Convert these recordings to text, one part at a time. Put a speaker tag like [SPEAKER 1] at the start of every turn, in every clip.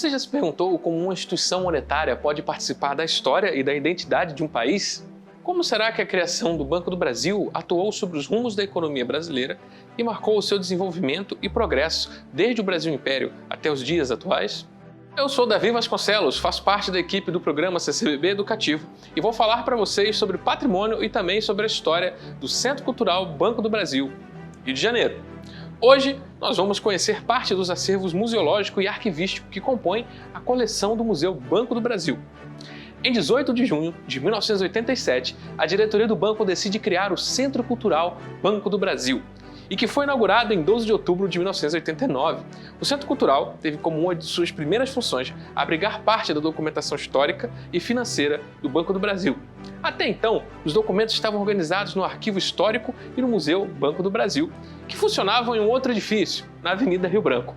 [SPEAKER 1] Você já se perguntou como uma instituição monetária pode participar da história e da identidade de um país? Como será que a criação do Banco do Brasil atuou sobre os rumos da economia brasileira e marcou o seu desenvolvimento e progresso desde o Brasil Império até os dias atuais? Eu sou Davi Vasconcelos, faço parte da equipe do programa CCBB Educativo e vou falar para vocês sobre patrimônio e também sobre a história do Centro Cultural Banco do Brasil, Rio de Janeiro. Hoje, nós vamos conhecer parte dos acervos museológico e arquivístico que compõem a coleção do Museu Banco do Brasil. Em 18 de junho de 1987, a diretoria do banco decide criar o Centro Cultural Banco do Brasil, e que foi inaugurado em 12 de outubro de 1989. O Centro Cultural teve como uma de suas primeiras funções abrigar parte da documentação histórica e financeira do Banco do Brasil. Até então, os documentos estavam organizados no Arquivo Histórico e no Museu Banco do Brasil, que funcionavam em um outro edifício, na Avenida Rio Branco.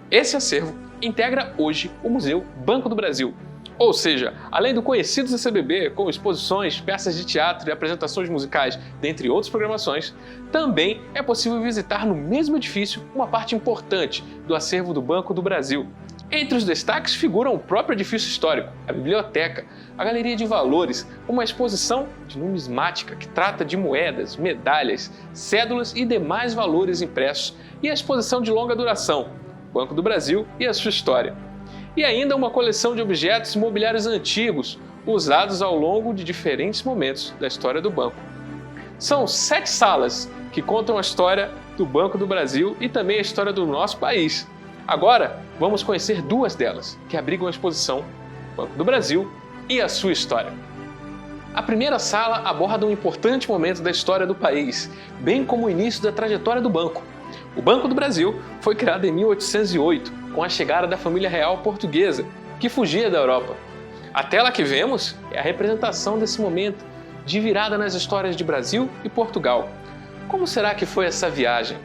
[SPEAKER 1] Esse acervo integra hoje o Museu Banco do Brasil. Ou seja, além do conhecido CCBB, com exposições, peças de teatro e apresentações musicais, dentre outras programações, também é possível visitar no mesmo edifício uma parte importante do acervo do Banco do Brasil. Entre os destaques figuram o próprio edifício histórico, a biblioteca, a galeria de valores, uma exposição de numismática que trata de moedas, medalhas, cédulas e demais valores impressos, e a exposição de longa duração, Banco do Brasil e a sua história. E ainda uma coleção de objetos imobiliários antigos, usados ao longo de diferentes momentos da história do banco. São 7 salas que contam a história do Banco do Brasil e também a história do nosso país. Agora, vamos conhecer 2 delas, que abrigam a exposição Banco do Brasil e a sua história. A primeira sala aborda um importante momento da história do país, bem como o início da trajetória do banco. O Banco do Brasil foi criado em 1808, com a chegada da família real portuguesa, que fugia da Europa. A tela que vemos é a representação desse momento, de virada nas histórias de Brasil e Portugal. Como será que foi essa viagem?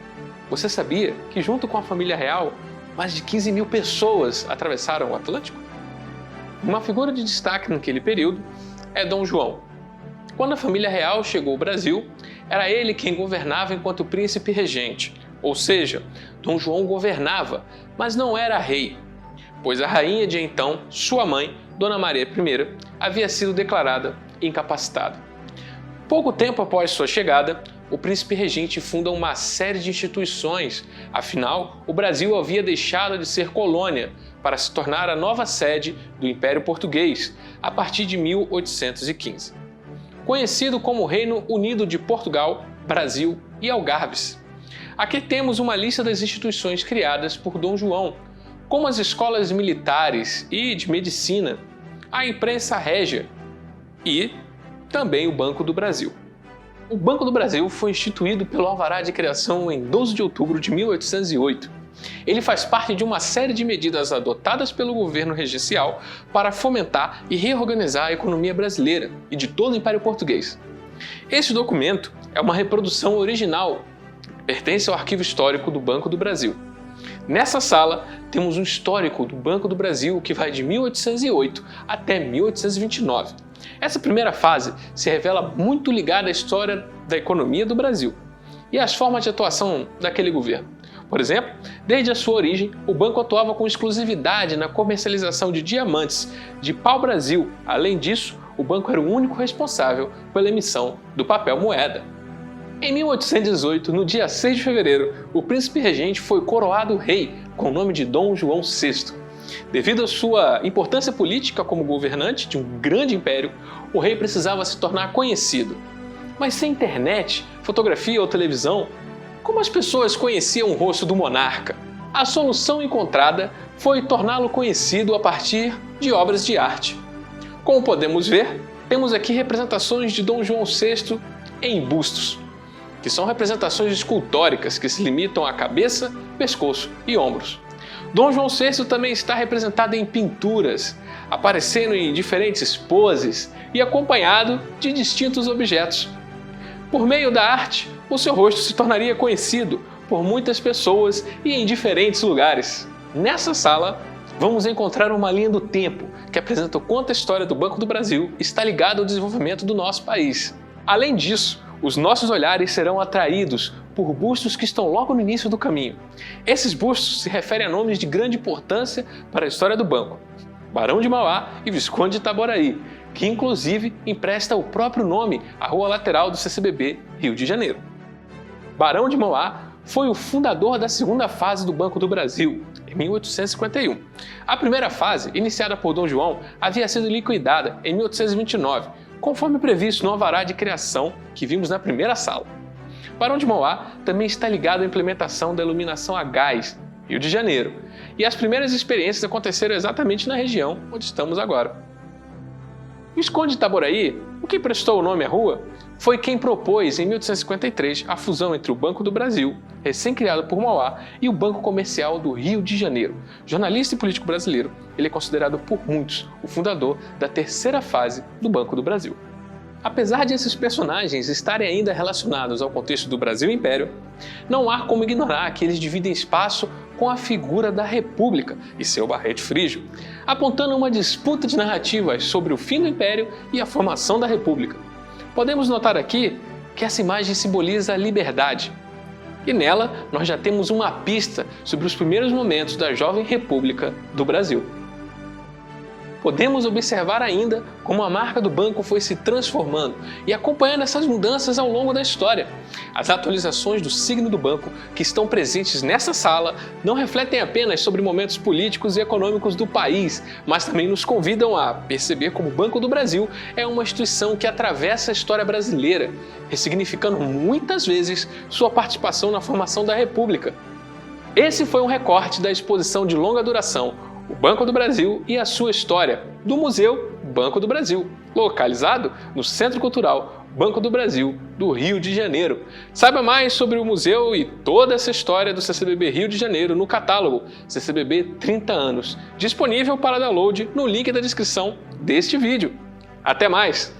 [SPEAKER 1] Você sabia que, junto com a família real, mais de 15 mil pessoas atravessaram o Atlântico? Uma figura de destaque naquele período é Dom João. Quando a família real chegou ao Brasil, era ele quem governava enquanto príncipe regente. Ou seja, Dom João governava, mas não era rei, pois a rainha de então, sua mãe, Dona Maria I, havia sido declarada incapacitada. Pouco tempo após sua chegada, o príncipe regente funda uma série de instituições, afinal, o Brasil havia deixado de ser colônia para se tornar a nova sede do Império Português a partir de 1815. Conhecido como Reino Unido de Portugal, Brasil e Algarves. Aqui temos uma lista das instituições criadas por Dom João, como as escolas militares e de medicina, a imprensa régia e também o Banco do Brasil. O Banco do Brasil foi instituído pelo Alvará de Criação em 12 de outubro de 1808. Ele faz parte de uma série de medidas adotadas pelo governo regencial para fomentar e reorganizar a economia brasileira e de todo o Império Português. Esse documento é uma reprodução original, pertence ao Arquivo Histórico do Banco do Brasil. Nessa sala, temos um histórico do Banco do Brasil que vai de 1808 até 1829. Essa primeira fase se revela muito ligada à história da economia do Brasil e às formas de atuação daquele governo. Por exemplo, desde a sua origem, o banco atuava com exclusividade na comercialização de diamantes de pau-brasil. Além disso, o banco era o único responsável pela emissão do papel moeda. Em 1818, no dia 6 de fevereiro, o príncipe regente foi coroado rei com o nome de Dom João VI. Devido à sua importância política como governante de um grande império, o rei precisava se tornar conhecido. Mas sem internet, fotografia ou televisão, como as pessoas conheciam o rosto do monarca? A solução encontrada foi torná-lo conhecido a partir de obras de arte. Como podemos ver, temos aqui representações de Dom João VI em bustos, que são representações escultóricas que se limitam à cabeça, pescoço e ombros. Dom João VI também está representado em pinturas, aparecendo em diferentes poses e acompanhado de distintos objetos. Por meio da arte, o seu rosto se tornaria conhecido por muitas pessoas e em diferentes lugares. Nessa sala, vamos encontrar uma linha do tempo que apresenta o quanto a história do Banco do Brasil está ligada ao desenvolvimento do nosso país. Além disso, os nossos olhares serão atraídos por bustos que estão logo no início do caminho. Esses bustos se referem a nomes de grande importância para a história do banco: Barão de Mauá e Visconde de Itaboraí, que inclusive empresta o próprio nome à rua lateral do CCBB, Rio de Janeiro. Barão de Mauá foi o fundador da segunda fase do Banco do Brasil, em 1851. A primeira fase, iniciada por Dom João, havia sido liquidada em 1829, conforme previsto no alvará de criação que vimos na primeira sala. Barão de Mauá também está ligado à implementação da iluminação a gás, Rio de Janeiro, e as primeiras experiências aconteceram exatamente na região onde estamos agora. Visconde de Itaboraí, o que prestou o nome à rua, foi quem propôs em 1853 a fusão entre o Banco do Brasil, recém-criado por Mauá, e o Banco Comercial do Rio de Janeiro. Jornalista e político brasileiro, ele é considerado por muitos o fundador da terceira fase do Banco do Brasil. Apesar de esses personagens estarem ainda relacionados ao contexto do Brasil Império, não há como ignorar que eles dividem espaço com a figura da República e seu Barrete Frígio, apontando uma disputa de narrativas sobre o fim do Império e a formação da República. Podemos notar aqui que essa imagem simboliza a liberdade, e nela nós já temos uma pista sobre os primeiros momentos da jovem República do Brasil. Podemos observar ainda como a marca do banco foi se transformando e acompanhando essas mudanças ao longo da história. As atualizações do signo do banco que estão presentes nessa sala não refletem apenas sobre momentos políticos e econômicos do país, mas também nos convidam a perceber como o Banco do Brasil é uma instituição que atravessa a história brasileira, ressignificando muitas vezes sua participação na formação da República. Esse foi um recorte da exposição de longa duração O Banco do Brasil e a Sua História, do Museu Banco do Brasil, localizado no Centro Cultural Banco do Brasil, do Rio de Janeiro. Saiba mais sobre o museu e toda essa história do CCBB Rio de Janeiro no catálogo CCBB 30 anos, disponível para download no link da descrição deste vídeo. Até mais!